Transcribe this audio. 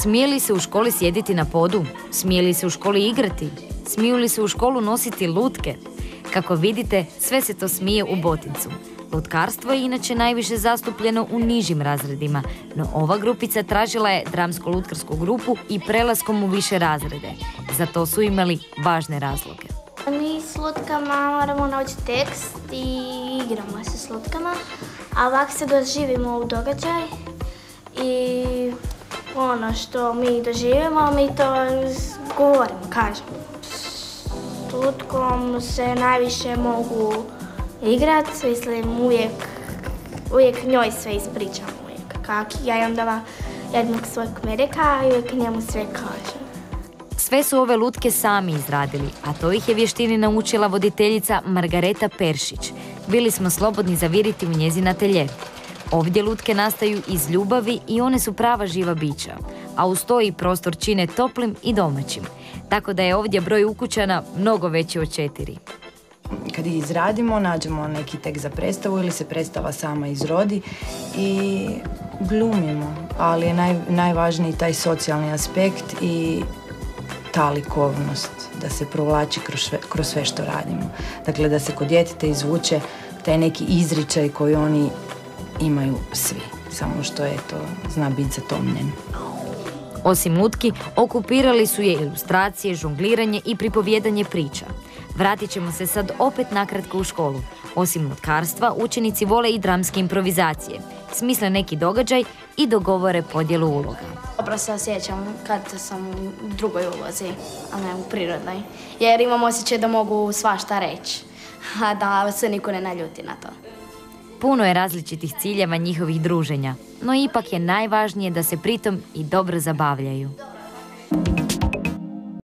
Smije li se u školi sjediti na podu? Smije li se u školi igrati? Smiju li se u školu nositi lutke? Kako vidite, sve se to smije u Botincu. Lutkarstvo je inače najviše zastupljeno u nižim razredima, no ova grupica tražila je dramsko-lutkarsku grupu i prelaskom u više razrede. Za to su imali važne razloge. Mi s lutkama moramo naučiti tekst i igramo se s lutkama, a ovako se doživimo u događaj i ono što mi doživimo, mi to govorimo, kažemo. S lutkom se najviše mogu igrati, mislim uvijek njoj sve ispričam uvijek. Ja i onda jednog svojeg me reka i uvijek njemu sve kažem. Sve su ove lutke sami izradili, a to ih je vještini naučila voditeljica Margareta Peršić. Bili smo slobodni zaviriti u njezin atelje. Ovdje lutke nastaju iz ljubavi i one su prava živa bića, a uz to i prostor čine toplim i domaćim. Tako da je ovdje broj ukućana mnogo veći od 4. Kad ih izradimo, nađemo neki tekst za predstavu ili se predstava sama izrodi i glumimo, ali je najvažniji taj socijalni aspekt i ta likovnost, da se provlači kroz sve što radimo. Dakle, da se kod djeteta izvuče taj neki izričaj koji oni imaju svi, samo što je to zna biti zatomljen. Osim lutki, okupirali su je ilustracije, žongliranje i pripovjedanje priča. Vratit ćemo se sad opet nakratko u školu. Osim lutkarstva, učenici vole i dramske improvizacije. Smisle neki događaj i dogovore podjelu uloga. Dobro se osjećam kad sam u drugoj ulozi, a ne u prirodnoj. Jer imam osjećaj da mogu svašta reći, a da se niko ne naljuti na to. Puno je različitih ciljeva njihovih druženja, no ipak je najvažnije da se pritom i dobro zabavljaju.